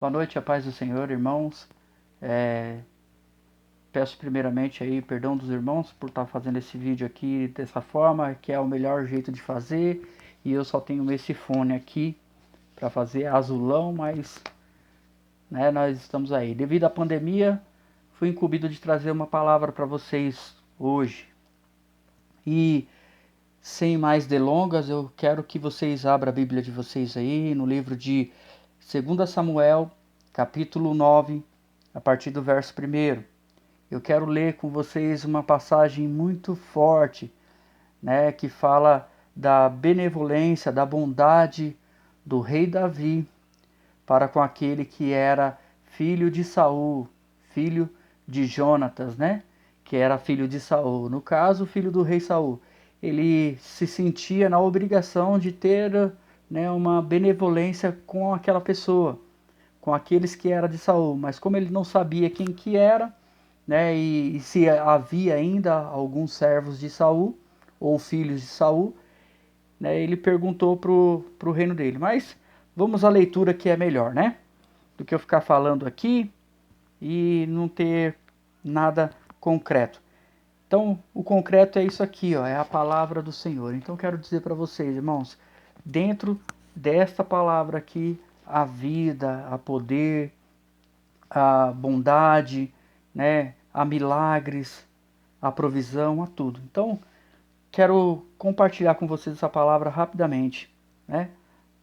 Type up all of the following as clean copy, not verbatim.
Boa noite, a paz do Senhor, irmãos. É, Peço primeiramente aí perdão dos irmãos por estar fazendo esse vídeo aqui dessa forma, que é o melhor jeito de fazer. E eu só tenho esse fone aqui para fazer azulão, mas né, nós estamos aí. Devido à pandemia, fui incumbido de trazer uma palavra para vocês hoje. E sem mais delongas, eu quero que vocês abram a Bíblia de vocês aí no livro de 2 Samuel, capítulo 9, a partir do verso 1. Eu quero ler com vocês uma passagem muito forte, né, que fala da benevolência, da bondade do rei Davi para com aquele que era filho de Saul, filho de Jonatas, né, que era filho de Saul. No caso, filho do rei Saul. Ele se sentia na obrigação de ter, né, uma benevolência com aquela pessoa, com aqueles que era de Saul, mas como ele não sabia quem que era, né, e se havia ainda alguns servos de Saul ou filhos de Saul, né, ele perguntou pro reino dele. Mas vamos à leitura que é melhor, né? Do que eu ficar falando aqui e não ter nada concreto. Então, o concreto é isso aqui, ó, é a palavra do Senhor. Então, quero dizer para vocês, irmãos, dentro desta palavra aqui, a vida, a poder, a bondade, né, a milagres, a provisão, a tudo. Então, quero compartilhar com vocês essa palavra rapidamente, né?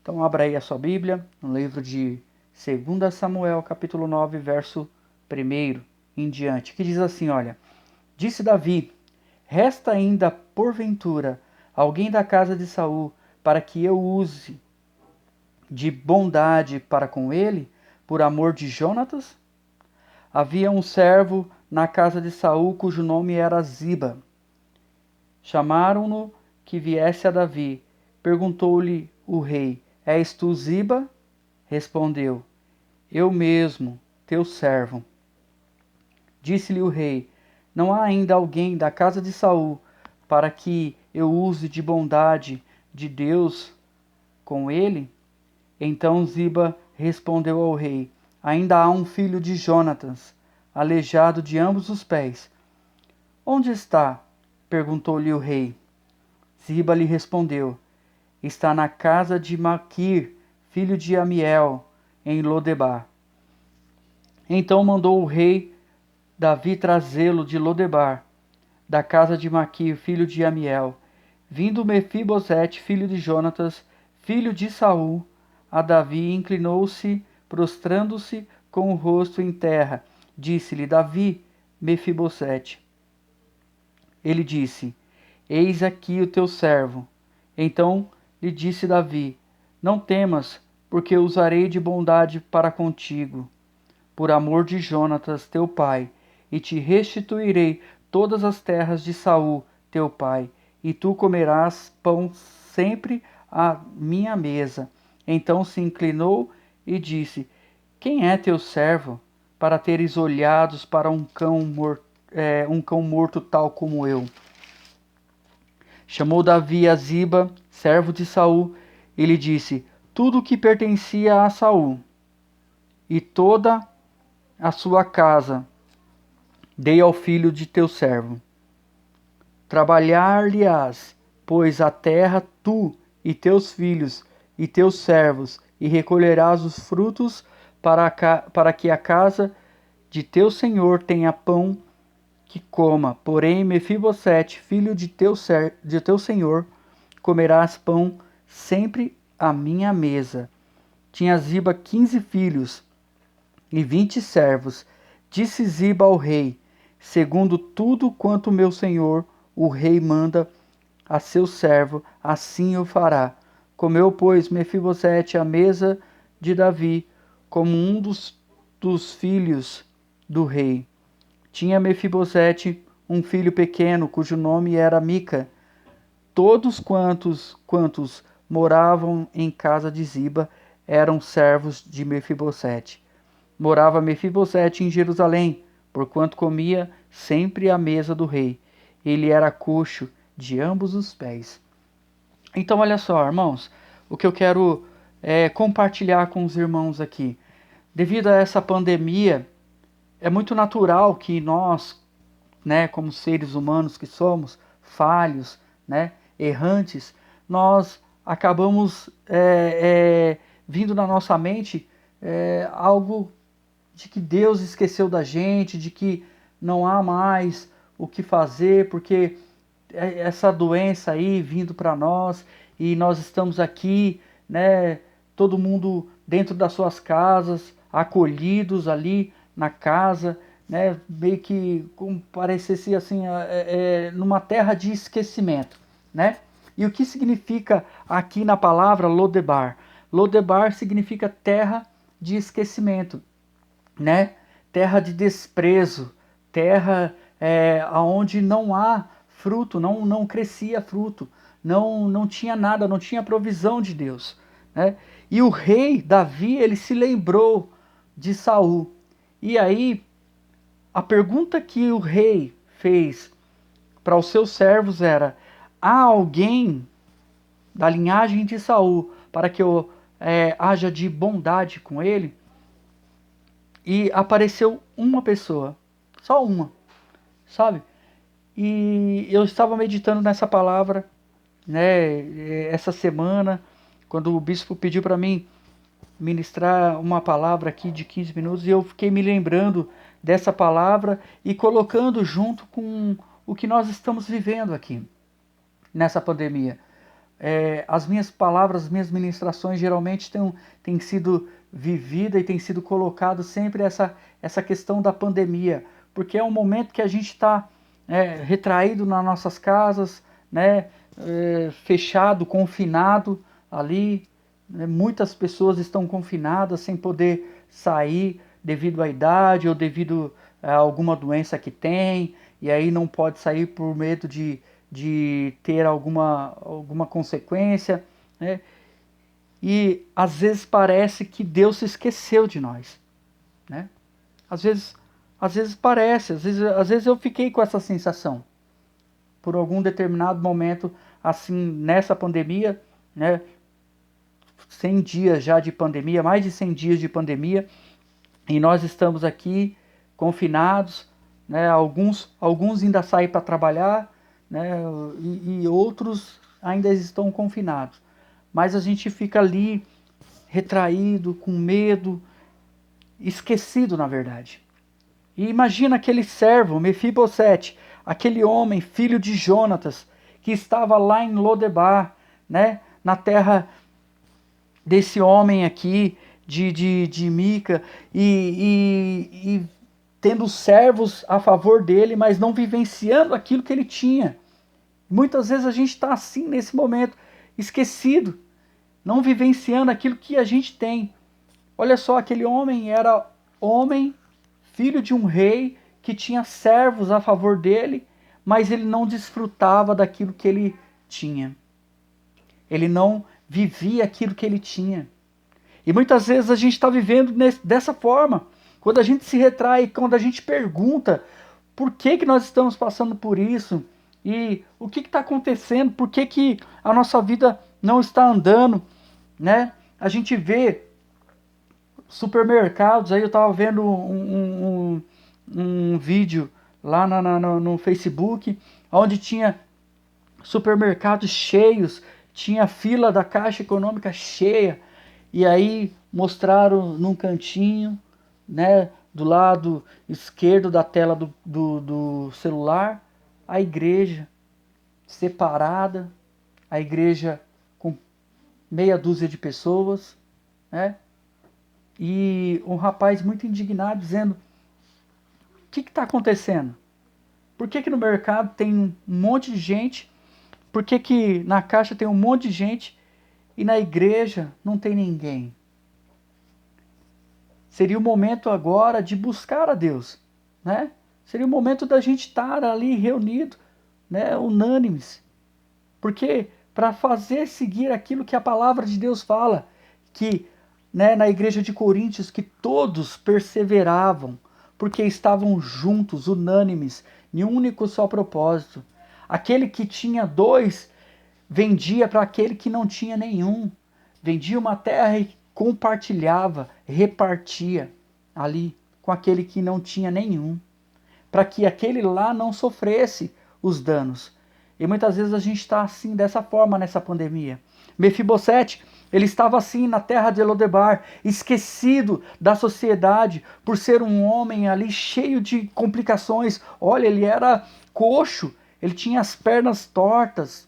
Então, abra aí a sua Bíblia, no livro de 2 Samuel, capítulo 9, verso 1 em diante, que diz assim, olha: Disse Davi: Resta ainda, porventura, alguém da casa de Saul, para que eu use de bondade para com ele, por amor de Jonatas? Havia um servo na casa de Saul cujo nome era Ziba. Chamaram-no que viesse a Davi. Perguntou-lhe o rei: És tu Ziba? Respondeu: Eu mesmo, teu servo. Disse-lhe o rei: Não há ainda alguém da casa de Saul para que eu use de bondade de Deus com ele? Então Ziba respondeu ao rei: Ainda há um filho de Jonatas, aleijado de ambos os pés. Onde está? Perguntou-lhe o rei. Ziba lhe respondeu: Está na casa de Maquir, filho de Amiel, em Lodebar. Então mandou o rei Davi trazê-lo de Lodebar, da casa de Maquir, filho de Amiel. Vindo Mefibosete, filho de Jonatas, filho de Saul, a Davi, inclinou-se, prostrando-se com o rosto em terra. Disse-lhe Davi: Mefibosete. Ele disse: Eis aqui o teu servo. Então lhe disse Davi: Não temas, porque usarei de bondade para contigo, por amor de Jonatas teu pai, e te restituirei todas as terras de Saul teu pai, e tu comerás pão sempre à minha mesa. Então se inclinou e disse: Quem é teu servo, para teres olhados para um cão morto tal como eu? Chamou Davi a Ziba, servo de Saul, e lhe disse: Tudo o que pertencia a Saul e toda a sua casa dei ao filho de teu servo. Trabalhar-lhe-ás, pois, a terra tu e teus filhos e teus servos, e recolherás os frutos para que a casa de teu senhor tenha pão que coma. Porém, Mefibosete, filho de teu senhor, comerás pão sempre à minha mesa. Tinha Ziba 15 filhos e 20 servos. Disse Ziba ao rei: Segundo tudo quanto meu senhor, o rei, manda a seu servo, assim o fará. Comeu, pois, Mefibosete à mesa de Davi, como um dos filhos do rei. Tinha Mefibosete um filho pequeno, cujo nome era Mica. Todos quantos moravam em casa de Ziba eram servos de Mefibosete. Morava Mefibosete em Jerusalém, porquanto comia sempre à mesa do rei. Ele era coxo de ambos os pés. Então, olha só, irmãos, o que eu quero compartilhar com os irmãos aqui. devido a essa pandemia, é muito natural que nós, né, como seres humanos que somos, falhos, né, errantes, nós acabamos vindo na nossa mente algo de que Deus esqueceu da gente, de que não há mais o que fazer, porque essa doença aí vindo para nós e nós estamos aqui, né, todo mundo dentro das suas casas, acolhidos ali na casa, né, meio que como parecesse assim, numa terra de esquecimento, né? E o que significa aqui na palavra Lodebar? Lodebar significa terra de esquecimento, né? Terra de desprezo, terra onde não há fruto, não crescia fruto, não tinha nada, não tinha provisão de Deus, né? E o rei Davi, ele se lembrou de Saul. E aí, a pergunta que o rei fez para os seus servos era: há alguém da linhagem de Saul para que eu haja de bondade com ele? E apareceu uma pessoa, só uma, sabe? E eu estava meditando nessa palavra, né, essa semana, quando o bispo pediu para mim ministrar uma palavra aqui de 15 minutos, e eu fiquei me lembrando dessa palavra e colocando junto com o que nós estamos vivendo aqui, nessa pandemia. As minhas palavras, as minhas ministrações geralmente têm sido vivida e tem sido colocado sempre essa questão da pandemia, porque é um momento que a gente está retraído nas nossas casas, né, fechado, confinado ali, né, muitas pessoas estão confinadas sem poder sair devido à idade ou devido a alguma doença que tem, e aí não pode sair por medo de ter alguma consequência, né? E às vezes parece que Deus se esqueceu de nós, né? Às vezes parece, às vezes eu fiquei com essa sensação por algum determinado momento, assim, nessa pandemia, né? 100 dias já de pandemia, mais de 100 dias de pandemia, e nós estamos aqui confinados, né? Alguns ainda saem para trabalhar, né? E outros ainda estão confinados. Mas a gente fica ali retraído, com medo, esquecido na verdade. E imagina aquele servo, Mefibosete, aquele homem, filho de Jonatas, que estava lá em Lodebar, né? Na terra desse homem aqui, de Mica, e tendo servos a favor dele, mas não vivenciando aquilo que ele tinha. Muitas vezes a gente está assim nesse momento, esquecido, não vivenciando aquilo que a gente tem. Olha só, aquele homem era homem, filho de um rei, que tinha servos a favor dele, mas ele não desfrutava daquilo que ele tinha. Ele não vivia aquilo que ele tinha. E muitas vezes a gente está vivendo dessa forma. Quando a gente se retrai, quando a gente pergunta por que nós estamos passando por isso, e o que está acontecendo, por que a nossa vida não está andando, né? A gente vê supermercados, aí eu estava vendo um vídeo lá no Facebook, onde tinha supermercados cheios, tinha fila da Caixa Econômica cheia, e aí mostraram num cantinho, né, do lado esquerdo da tela do celular, a igreja separada, a igreja com meia dúzia de pessoas, né? E um rapaz muito indignado dizendo: o que está acontecendo? Por que no mercado tem um monte de gente? Por que na caixa tem um monte de gente e na igreja não tem ninguém? Seria o momento agora de buscar a Deus, né? Seria o momento da gente estar ali reunido, né, unânimes. Porque para fazer seguir aquilo que a palavra de Deus fala, que, né, na igreja de Coríntios, que todos perseveravam, porque estavam juntos, unânimes, em um único só propósito. Aquele que tinha dois vendia para aquele que não tinha nenhum. Vendia uma terra compartilhava, repartia ali com aquele que não tinha nenhum, para que aquele lá não sofresse os danos. E muitas vezes a gente está assim, dessa forma nessa pandemia. Mefibosete, ele estava assim na terra de Elodebar, esquecido da sociedade, por ser um homem ali cheio de complicações. Olha, ele era coxo, ele tinha as pernas tortas,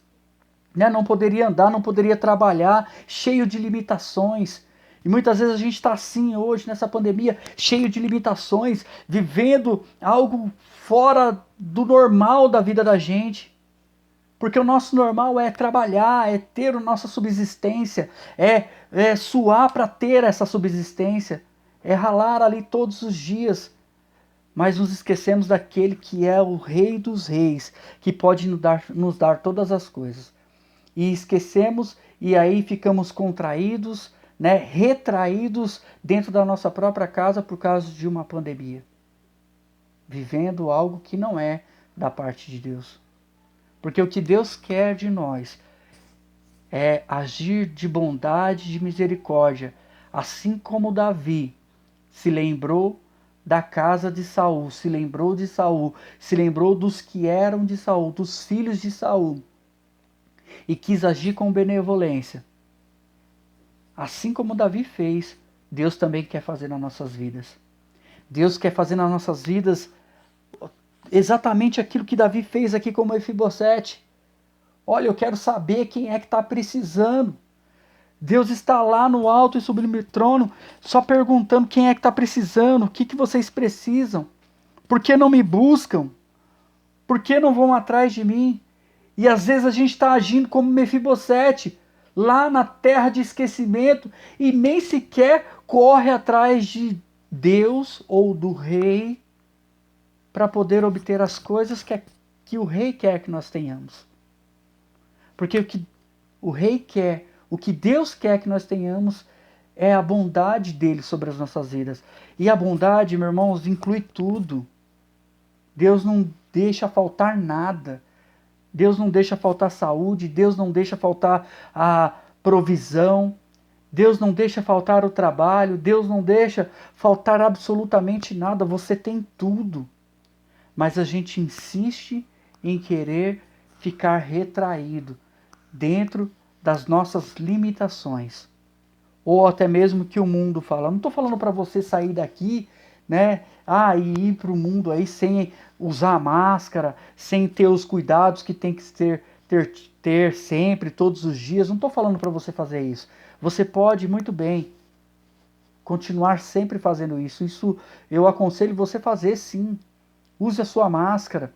né? Não poderia andar, não poderia trabalhar, cheio de limitações. E muitas vezes a gente está assim hoje, nessa pandemia, cheio de limitações, vivendo algo fora do normal da vida da gente. Porque o nosso normal é trabalhar, é ter a nossa subsistência, é suar para ter essa subsistência, é ralar ali todos os dias. Mas nos esquecemos daquele que é o Rei dos Reis, que pode nos dar todas as coisas. E esquecemos e aí ficamos contraídos, né, retraídos dentro da nossa própria casa por causa de uma pandemia. Vivendo algo que não é da parte de Deus. Porque o que Deus quer de nós é agir de bondade e de misericórdia, assim como Davi se lembrou da casa de Saul, se lembrou de Saul, se lembrou dos que eram de Saul, dos filhos de Saul, e quis agir com benevolência. Assim como Davi fez, Deus também quer fazer nas nossas vidas. Deus quer fazer nas nossas vidas exatamente aquilo que Davi fez aqui com Mefibosete. Olha, eu quero saber quem é que está precisando. Deus está lá no alto e sublime trono, só perguntando quem é que está precisando, o que vocês precisam. Por que não me buscam? Por que não vão atrás de mim? E às vezes a gente está agindo como Mefibosete, lá na terra de esquecimento, e nem sequer corre atrás de Deus ou do rei para poder obter as coisas que o rei quer que nós tenhamos. Porque o que o rei quer, o que Deus quer que nós tenhamos, é a bondade dele sobre as nossas vidas. E a bondade, meus irmãos, inclui tudo. Deus não deixa faltar nada. Deus não deixa faltar saúde, Deus não deixa faltar a provisão, Deus não deixa faltar o trabalho, Deus não deixa faltar absolutamente nada, você tem tudo. Mas a gente insiste em querer ficar retraído dentro das nossas limitações. Ou até mesmo que o mundo fala. Não estou falando para você sair daqui, né? E ir para o mundo aí sem usar máscara, sem ter os cuidados que tem que ter sempre, todos os dias. Não estou falando para você fazer isso. Você pode muito bem continuar sempre fazendo isso. Isso eu aconselho você fazer, sim. Use a sua máscara,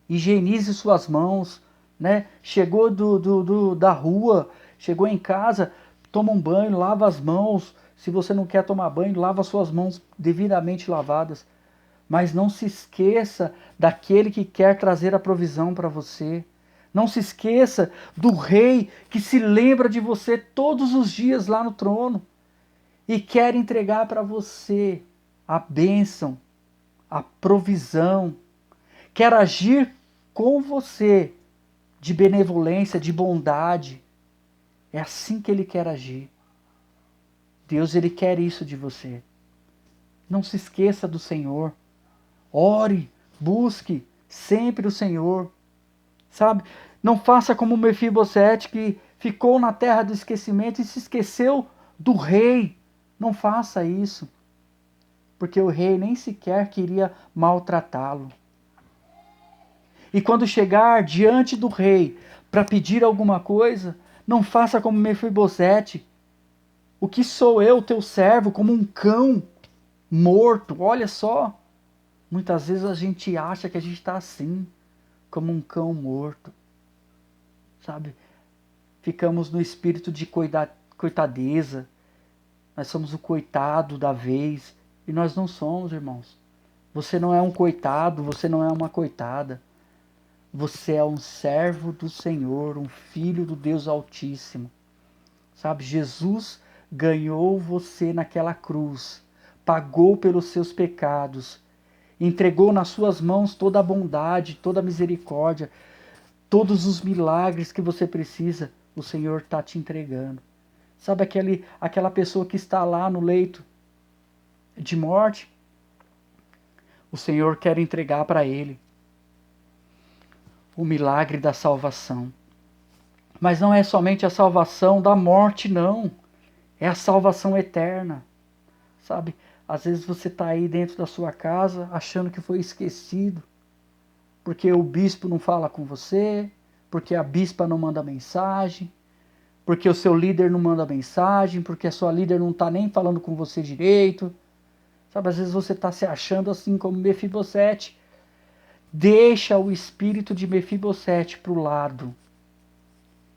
higienize suas mãos, né? Chegou da rua, chegou em casa, toma um banho, lava as mãos. Se você não quer tomar banho, lava suas mãos devidamente lavadas. Mas não se esqueça daquele que quer trazer a provisão para você. Não se esqueça do rei que se lembra de você todos os dias lá no trono e quer entregar para você a bênção, a provisão. Quer agir com você de benevolência, de bondade. É assim que ele quer agir. Deus, ele quer isso de você. Não se esqueça do Senhor. Ore, busque sempre o Senhor. Sabe? Não faça como Mefibosete, que ficou na terra do esquecimento e se esqueceu do rei. Não faça isso. Porque o rei nem sequer queria maltratá-lo. E quando chegar diante do rei para pedir alguma coisa, não faça como Mefibosete. O que sou eu, teu servo, como um cão morto? Olha só. Muitas vezes a gente acha que a gente está assim, como um cão morto. Sabe? Ficamos no espírito de coitadeza. Nós somos o coitado da vez. E nós não somos, irmãos. Você não é um coitado, você não é uma coitada. Você é um servo do Senhor, um filho do Deus Altíssimo. Sabe, Jesus ganhou você naquela cruz, pagou pelos seus pecados, entregou nas suas mãos toda a bondade, toda a misericórdia, todos os milagres que você precisa, o Senhor está te entregando. Sabe aquela pessoa que está lá no leito de morte? O Senhor quer entregar para ele o milagre da salvação. Mas não é somente a salvação da morte, não. É a salvação eterna. Sabe? Às vezes você está aí dentro da sua casa achando que foi esquecido. Porque o bispo não fala com você. Porque a bispa não manda mensagem. Porque o seu líder não manda mensagem. Porque a sua líder não está nem falando com você direito. Sabe? Às vezes você está se achando assim como Mefibosete. Deixa o espírito de Mefibosete para o lado.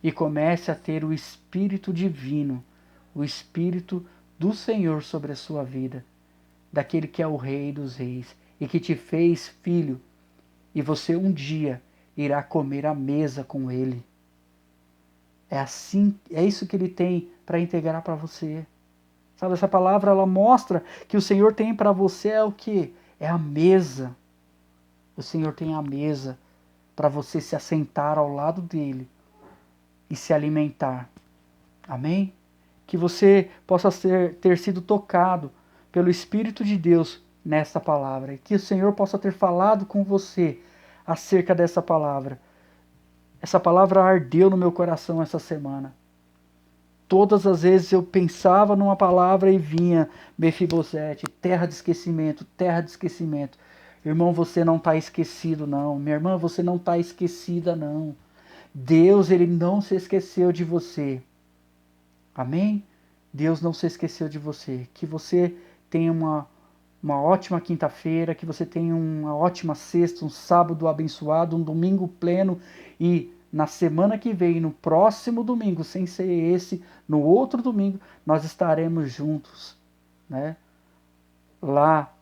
E comece a ter o Espírito Divino, o Espírito do Senhor sobre a sua vida, daquele que é o Rei dos Reis e que te fez filho, e você um dia irá comer à mesa com Ele. É assim, é isso que Ele tem para integrar para você. Sabe, essa palavra ela mostra que o Senhor tem para você é o que? É a mesa. O Senhor tem a mesa para você se assentar ao lado dele e se alimentar. Amém? Que você possa ter sido tocado pelo Espírito de Deus nesta palavra. E que o Senhor possa ter falado com você acerca dessa palavra. Essa palavra ardeu no meu coração essa semana. Todas as vezes eu pensava numa palavra e vinha Mefibosete, terra de esquecimento, terra de esquecimento. Irmão, você não está esquecido não. Minha irmã, você não está esquecida não. Deus, Ele não se esqueceu de você. Amém? Deus não se esqueceu de você. Que você tenha uma ótima quinta-feira, que você tenha uma ótima sexta, um sábado abençoado, um domingo pleno. E na semana que vem, no próximo domingo, sem ser esse, no outro domingo, nós estaremos juntos, né? Lá,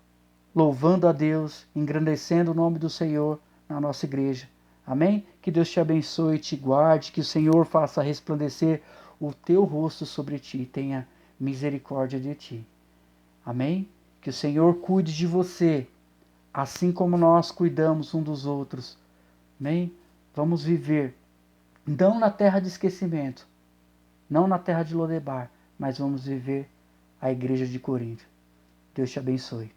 louvando a Deus, engrandecendo o nome do Senhor na nossa igreja. Amém? Que Deus te abençoe e te guarde, que o Senhor faça resplandecer o teu rosto sobre ti e tenha misericórdia de ti. Amém? Que o Senhor cuide de você, assim como nós cuidamos um dos outros. Amém? Vamos viver, não na terra de esquecimento, não na terra de Lodebar, mas vamos viver a igreja de Corinto. Deus te abençoe.